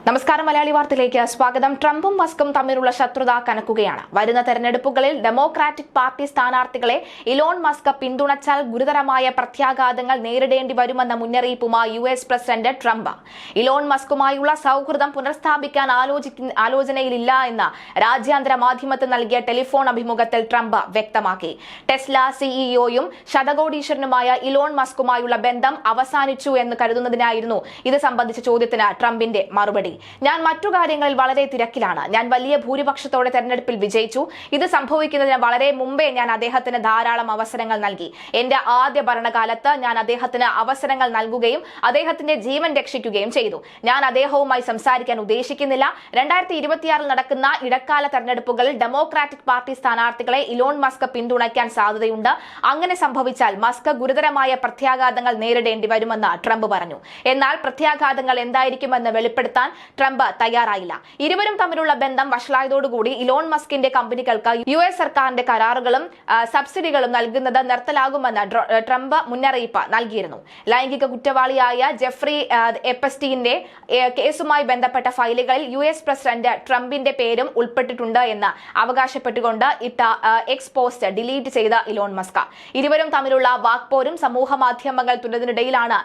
നമസ്കാരം. മലയാളി വാർത്തയിലേക്ക് സ്വാഗതം. ട്രംപും മസ്കും തമ്മിലുള്ള ശത്രുത കനക്കുകയാണ്. വരുന്ന തെരഞ്ഞെടുപ്പുകളിൽ ഡെമോക്രാറ്റിക് പാർട്ടി സ്ഥാനാർത്ഥികളെ ഇലോൺ മസ്ക് പിന്തുണച്ചാൽ ഗുരുതരമായ പ്രത്യാഘാതങ്ങൾ നേരിടേണ്ടി വരുമെന്ന മുന്നറിയിപ്പുമായി US പ്രസിഡന്റ് ട്രംപ്. ഇലോൺ മസ്കുമായുള്ള സൗഹൃദം പുനഃസ്ഥാപിക്കാൻ ആലോചനയിലില്ല എന്ന് രാജ്യാന്തര മാധ്യമത്തിന് നൽകിയ ടെലിഫോൺ അഭിമുഖത്തിൽ ട്രംപ് വ്യക്തമാക്കി. ടെസ്ല സിഇഒയും ശതകോടീശ്വരനുമായ ഇലോൺ മസ്കുമായുള്ള ബന്ധം അവസാനിച്ചു എന്ന് കരുതുന്നതിനായിരുന്നു ഇത് സംബന്ധിച്ച ചോദ്യത്തിന് ട്രംപിന്റെ മറുപടി. ഞാൻ മറ്റു കാര്യങ്ങളിൽ വളരെ തിരക്കിലാണ്. ഞാൻ വലിയ ഭൂരിപക്ഷത്തോടെ തെരഞ്ഞെടുപ്പിൽ വിജയിച്ചു. ഇത് സംഭവിക്കുന്നതിന് വളരെ മുമ്പേ ഞാൻ അദ്ദേഹത്തിന് ധാരാളം അവസരങ്ങൾ നൽകി. എന്റെ ആദ്യ ഭരണകാലത്ത് ഞാൻ അദ്ദേഹത്തിന് അവസരങ്ങൾ നൽകുകയും അദ്ദേഹത്തിന്റെ ജീവൻ രക്ഷിക്കുകയും ചെയ്തു. ഞാൻ അദ്ദേഹവുമായി സംസാരിക്കാൻ ഉദ്ദേശിക്കുന്നില്ല. 2026 നടക്കുന്ന ഇടക്കാല തെരഞ്ഞെടുപ്പുകളിൽ ഡെമോക്രാറ്റിക് പാർട്ടി സ്ഥാനാർത്ഥികളെ ഇലോൺ മസ്ക് പിന്തുണയ്ക്കാൻ സാധ്യതയുണ്ട്. അങ്ങനെ സംഭവിച്ചാൽ മസ്ക് ഗുരുതരമായ പ്രത്യാഘാതങ്ങൾ നേരിടേണ്ടി വരുമെന്ന് ട്രംപ് പറഞ്ഞു. എന്നാൽ പ്രത്യാഘാതങ്ങൾ എന്തായിരിക്കുമെന്ന് വെളിപ്പെടുത്താൻ ട്രംപ് തയ്യാറായില്ല. ഇരുവരും തമ്മിലുള്ള ബന്ധം വഷളായതോടുകൂടി ഇലോൺ മസ്കിന്റെ കമ്പനികൾക്ക് US സർക്കാരിന്റെ കരാറുകളും സബ്സിഡികളും നൽകുന്നത് നിർത്തലാകുമെന്ന് ട്രംപ് മുന്നറിയിപ്പ് നൽകിയിരുന്നു. ലൈംഗിക കുറ്റവാളിയായ ജെഫ്രി എപ്സ്റ്റീന്റെ കേസുമായി ബന്ധപ്പെട്ട ഫയലുകളിൽ US പ്രസിഡന്റ് ട്രംപിന്റെ പേരും ഉൾപ്പെട്ടിട്ടുണ്ട് എന്ന് അവകാശപ്പെട്ടുകൊണ്ട് ഇട്ട എക്സ് പോസ്റ്റ് ഡിലീറ്റ് ചെയ്ത ഇലോൺ മസ്ക്. ഇരുവരും തമ്മിലുള്ള വാക്പോരും സമൂഹ മാധ്യമങ്ങൾ തുടരുന്നതിനിടയിലാണ്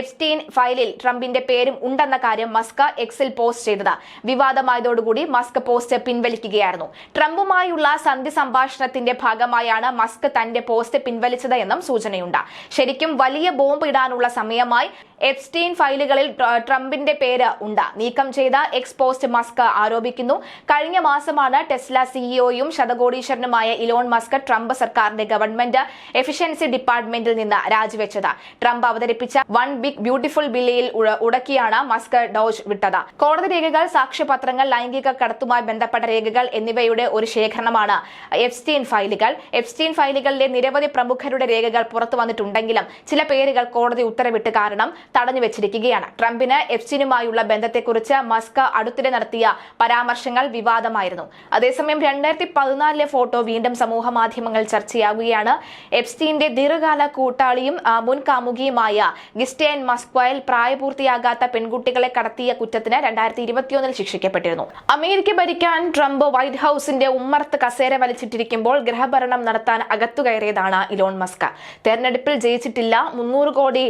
എപ്സ്റ്റീൻ ഫയലിൽ ട്രംപിന്റെ പേരും ഉണ്ടെന്ന കാര്യം മസ്ക് എക്സിൽ പോസ്റ്റ് ചെയ്തത്. വിവാദമായതോടുകൂടി മസ്ക് പോസ്റ്റ് പിൻവലിക്കുകയായിരുന്നു. ട്രംപുമായുള്ള സന്ധി സംഭാഷണത്തിന്റെ ഭാഗമായാണ് മസ്ക് തന്റെ പോസ്റ്റ് പിൻവലിച്ചത് എന്നും സൂചനയുണ്ട്. ശരിക്കും വലിയ ബോംബ് ഇടാനുള്ള സമയമായി. എപ്സ്റ്റീൻ ഫയലുകളിൽ ട്രംപിന്റെ പേര് ഉണ്ട്. നീക്കം ചെയ്ത എക്സ് പോസ്റ്റ് മസ്ക് ആരോപിക്കുന്നു. കഴിഞ്ഞ മാസമാണ് ടെസ്ല സിഇഒയും ശതകോടീശ്വരനുമായ ഇലോൺ മസ്ക് ട്രംപ് സർക്കാരിന്റെ ഗവൺമെന്റ് എഫിഷ്യൻസി ഡിപ്പാർട്ട്മെന്റിൽ നിന്ന് രാജിവെച്ചത്. ട്രംപ് അവതരിപ്പിച്ച വൺ ബിഗ് ബ്യൂട്ടിഫുൾ ബില്ലിൽ ഉടക്കിയാണ് മസ്ക് ഡോജ് വിട്ടത്. കോടതി രേഖകൾ, സാക്ഷ്യപത്രങ്ങൾ, ലൈംഗിക കടത്തുമായി ബന്ധപ്പെട്ട രേഖകൾ എന്നിവയുടെ ഒരു ശേഖരണമാണ് എപ്സ്റ്റീൻ ഫയലുകൾ. എപ്സ്റ്റീൻ ഫയലുകളിലെ നിരവധി പ്രമുഖരുടെ രേഖകൾ പുറത്തു വന്നിട്ടുണ്ടെങ്കിലും ചില പേരുകൾ കോടതി ഉത്തരവിട്ട് കാരണം തടഞ്ഞു വെച്ചിരിക്കുകയാണ്. ട്രംപിന് എപ്സ്റ്റീനുമായുള്ള ബന്ധത്തെക്കുറിച്ച് മസ്ക് അടുത്തിടെ നടത്തിയ പരാമർശങ്ങൾ വിവാദമായിരുന്നു. അതേസമയം 2014 ഫോട്ടോ വീണ്ടും സമൂഹ മാധ്യമങ്ങൾ ചർച്ചയാകുകയാണ്. എപ്സ്റ്റീന്റെ ദീർഘകാല കൂട്ടാളിയും മുൻ കാമുകിയുമായ ഗിസ്റ്റേൻ മസ്ക്വയൽ പ്രായപൂർത്തിയാകാത്ത പെൺകുട്ടികളെ കടത്തിയ കുറ്റത്തിന് 2021 ശിക്ഷിക്കപ്പെട്ടിരുന്നു. അമേരിക്ക ഭരിക്കാൻ ട്രംപ് വൈറ്റ് ഹൌസിന്റെ ഉമ്മർത്ത് കസേര വലിച്ചിട്ടിരിക്കുമ്പോൾ ഗൃഹഭരണം നടത്താൻ അകത്തുകയറിയതാണ് ഇലോൺ മസ്ക്. തെരഞ്ഞെടുപ്പിൽ ജയിച്ചിട്ടില്ല. $300 കോടി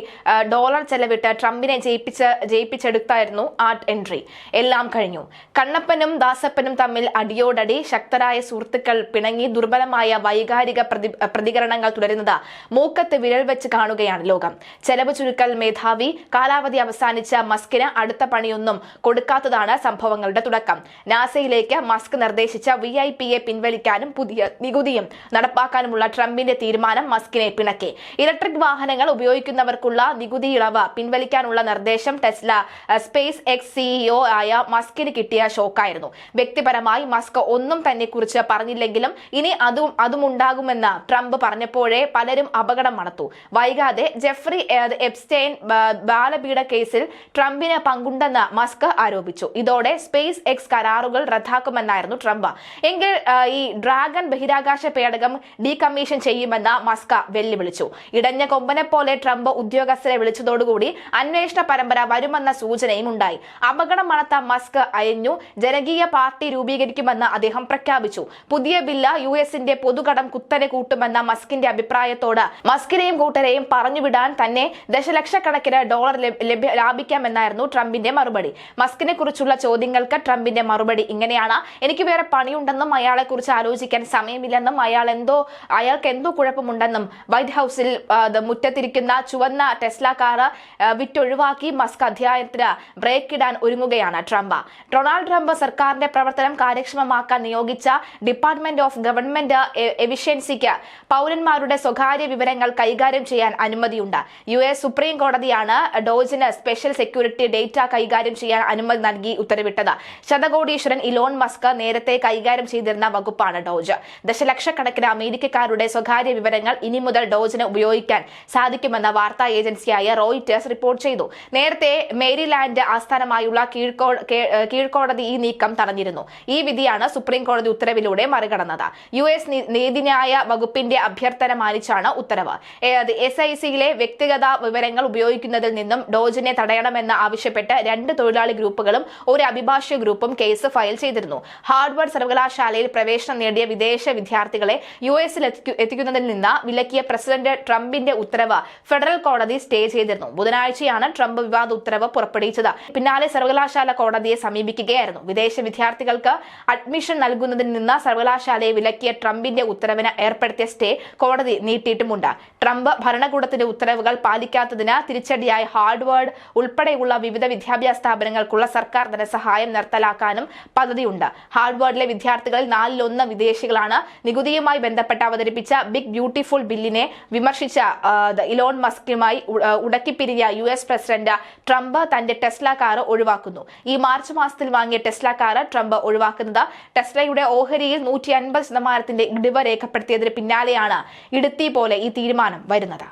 ചെലവിട്ട് ട്രംപിനെ ജയിപ്പിച്ചെടുത്തായിരുന്നു ആർട്ട് എൻട്രി. എല്ലാം കഴിഞ്ഞു. കണ്ണപ്പനും ദാസപ്പനും തമ്മിൽ അടിയോടടി. ശക്തരായ സുഹൃത്തുക്കൾ പിണങ്ങി. ദുർബലമായ വൈകാരിക പ്രതികരണങ്ങൾ തുടരുന്നത് മൂക്കത്ത് വിരൽ വെച്ച് കാണുകയാണ് ലോകം. ചെലവ് ചുരുക്കൽ മേധാവി. കാലാവധി അവസാനിച്ച മസ്കിന് അടുത്ത പണിയൊന്നും കൊടുക്കാത്തതാണ് സംഭവങ്ങളുടെ തുടക്കം. നാസയിലേക്ക് മസ്ക് നിർദ്ദേശിച്ച VIPയെ പിൻവലിക്കാനും പുതിയ നികുതിയും നടപ്പാക്കാനുമുള്ള ട്രംപിന്റെ തീരുമാനം മസ്കിനെ പിണക്കി. ഇലക്ട്രിക് വാഹനങ്ങൾ ഉപയോഗിക്കുന്നവർക്കുള്ള നികുതി ഇളവ് പിൻവലിക്കാനുള്ള നിർദ്ദേശം ടെസ്ല സ്പേസ് എക്സ് CEO ആയ മസ്കിന് കിട്ടിയ ഷോക്കായിരുന്നു. വ്യക്തിപരമായി മസ്ക് ഒന്നും തന്നെ കുറിച്ച് പറഞ്ഞില്ലെങ്കിലും ഇനി അതുമുണ്ടാകുമെന്ന് ട്രംപ് പറഞ്ഞപ്പോഴേ പലരും അപകടം മണത്തു. വൈകാതെ ജെഫ്രി എപ്സ്റ്റൈൻ ബാലപീഡ കേസിൽ ട്രംപിന് പങ്കുണ്ടെന്ന് മസ്ക് ആരോപിച്ചു. ഇതോടെ സ്പേസ് എക്സ് കരാറുകൾ റദ്ദാക്കുമെന്നായിരുന്നു ട്രംപ്. എങ്കിൽ ഈ ഡ്രാഗൺ ബഹിരാകാശ പേടകം ഡീകമ്മീഷൻ ചെയ്യുമെന്ന് മസ്ക് വെല്ലുവിളിച്ചു. ഇടഞ്ഞ കൊമ്പനെ പോലെ ട്രംപ് ഉദ്യോഗസ്ഥരെ വിളിച്ചതോടുകൂടി അന്വേഷണ പരമ്പര വരുമെന്ന സൂചനയും ഉണ്ടായി. അപകടം മണത്ത മസ്ക് അയഞ്ഞു. ജനകീയ പാർട്ടി രൂപീകരിക്കുമെന്ന് അദ്ദേഹം പ്രഖ്യാപിച്ചു. പുതിയ ബില്ല് US-ന്റെ പൊതുകടം കുത്തനെ കൂട്ടുമെന്ന മസ്കിന്റെ അഭിപ്രായത്തോട് മസ്കിനെയും കൂട്ടരെയും പറഞ്ഞുവിടാൻ തന്നെ ദശലക്ഷക്കണക്കിന് ഡോളർ ലാഭിക്കാമെന്നായിരുന്നു ട്രംപിന്റെ മറുപടി. മസ്കിനെ കുറിച്ചുള്ള ചോദ്യങ്ങൾക്ക് ട്രംപിന്റെ മറുപടി ഇങ്ങനെയാണ്: എനിക്ക് വേറെ പണിയുണ്ടെന്നും അയാളെ കുറിച്ച് ആലോചിക്കാൻ സമയമില്ലെന്നും അയാൾക്ക് എന്തോ കുഴപ്പമുണ്ടെന്നും. വൈറ്റ് ഹൌസിൽ മുറ്റത്തിരിക്കുന്ന ചുവന്ന ടെസ്ല കാർ വിറ്റൊഴിവാക്കി മസ്ക് അധ്യായത്തിന് ബ്രേക്ക് ഇടാൻ ഒരുങ്ങുകയാണ് ട്രംപ്. ഡൊണാൾഡ് ട്രംപ് സർക്കാരിന്റെ പ്രവർത്തനം കാര്യക്ഷമമാക്കാൻ നിയോഗിച്ച ഡിപ്പാർട്ട്മെന്റ് ഓഫ് ഗവൺമെന്റ് എഫിഷ്യൻസിക്ക് പൗരന്മാരുടെ സ്വകാര്യ വിവരങ്ങൾ കൈകാര്യം ചെയ്യാൻ അനുമതിയുണ്ട്. US സുപ്രീം കോടതിയാണ് ഡോജിന് സ്പെഷ്യൽ സെക്യൂരിറ്റി ഡേറ്റ കൈകാര്യം ചെയ്യാൻ അനുമതി നൽകി ഉത്തരവിട്ടത്. ശതകോടീശ്വരൻ ഇലോൺ മസ്ക് നേരത്തെ കൈകാര്യം ചെയ്തിരുന്ന വകുപ്പാണ് ഡോജ്. ദശലക്ഷക്കണക്കിന് അമേരിക്കക്കാരുടെ സ്വകാര്യ വിവരങ്ങൾ ഇനി മുതൽ ഡോജിന് ഉപയോഗിക്കാൻ സാധിക്കുമെന്ന വാർത്താ ഏജൻസിയായ റോയിറ്റേഴ്സ് റിപ്പോർട്ട് ചെയ്തു. നേരത്തെ മേരിലാൻഡ് ആസ്ഥാനമായുള്ള കീഴ്ക്കോടതി ഈ നീക്കം തടഞ്ഞിരുന്നു. ഈ വിധിയാണ് സുപ്രീം കോടതി ഉത്തരവിലൂടെ മറികടന്നത്. US നീതിന്യായ വകുപ്പിന്റെ അഭ്യർത്ഥന മാനിച്ചാണ് ഉത്തരവ്. SICയിലെ വ്യക്തിഗത വിവരങ്ങൾ ഉപയോഗിക്കുന്നതിൽ നിന്നും ഡോജിനെ തടയണമെന്ന് ആവശ്യപ്പെട്ട് 2 തൊഴിലാളി ഗ്രൂപ്പുകളും ഒരു അഭിഭാഷക ഗ്രൂപ്പും കേസ് ഫയൽ ചെയ്തിരുന്നു. ഹാർവാർഡ് സർവകലാശാലയിൽ പ്രവേശനം നേടിയ വിദേശ വിദ്യാർത്ഥികളെ US-ൽ എത്തിക്കുന്നതിൽ നിന്ന് വിലക്കിയ പ്രസിഡന്റ് ട്രംപിന്റെ ഉത്തരവ് ഫെഡറൽ കോടതി സ്റ്റേ ചെയ്തിരുന്നു. ബുധനാഴ്ചയാണ് ട്രംപ് വിവാദ ഉത്തരവ് പുറപ്പെടുവിച്ചത്. പിന്നാലെ സർവകലാശാല കോടതിയെ സമീപിക്കുകയായിരുന്നു. വിദേശ വിദ്യാർത്ഥികൾക്ക് അഡ്മിഷൻ നൽകുന്നതിൽ നിന്ന് സർവകലാശാലയെ വിലക്കിയ ട്രംപിന്റെ ഉത്തരവിന് ഏർപ്പെടുത്തിയ സ്റ്റേ കോടതി നീട്ടിയിട്ടുമുണ്ട്. ട്രംപ് ഭരണകൂടത്തിന്റെ ഉത്തരവുകൾ പാലിക്കാത്തതിന് തിരിച്ചടിയായി ഹാർവാർഡ് ഉൾപ്പെടെയുള്ള വിവിധ വിദ്യാഭ്യാസ സ്ഥാപനങ്ങൾക്കുള്ള സർക്കാർ ധനസഹായം നിർത്തലാക്കാനും പദ്ധതിയുണ്ട്. ഹാർവാർഡിലെ വിദ്യാർത്ഥികളിൽ 4-1 വിദേശികളാണ്. നികുതിയുമായി ബന്ധപ്പെട്ട് അവതരിപ്പിച്ച ബിഗ് ബ്യൂട്ടിഫുൾ ബില്ലിനെ വിമർശിച്ച ഇലോൺ മസ്കുമായി ഉടക്കിപ്പിരിഞ്ഞ US പ്രസിഡന്റ് ട്രംപ് തന്റെ ടെസ്ല കാർ ഒഴിവാക്കുന്നു. ഈ മാർച്ച് മാസത്തിൽ വാങ്ങിയ ടെസ്ല കാർ ട്രംപ് ഒഴിവാക്കുന്നത് ടെസ്ലയുടെ ഓഹരിയിൽ 150% ഇടിവ് രേഖപ്പെടുത്തിയതിന് പിന്നാലെയാണ് ഇടുത്തി പോലെ ഈ തീരുമാനം വരുന്നത്.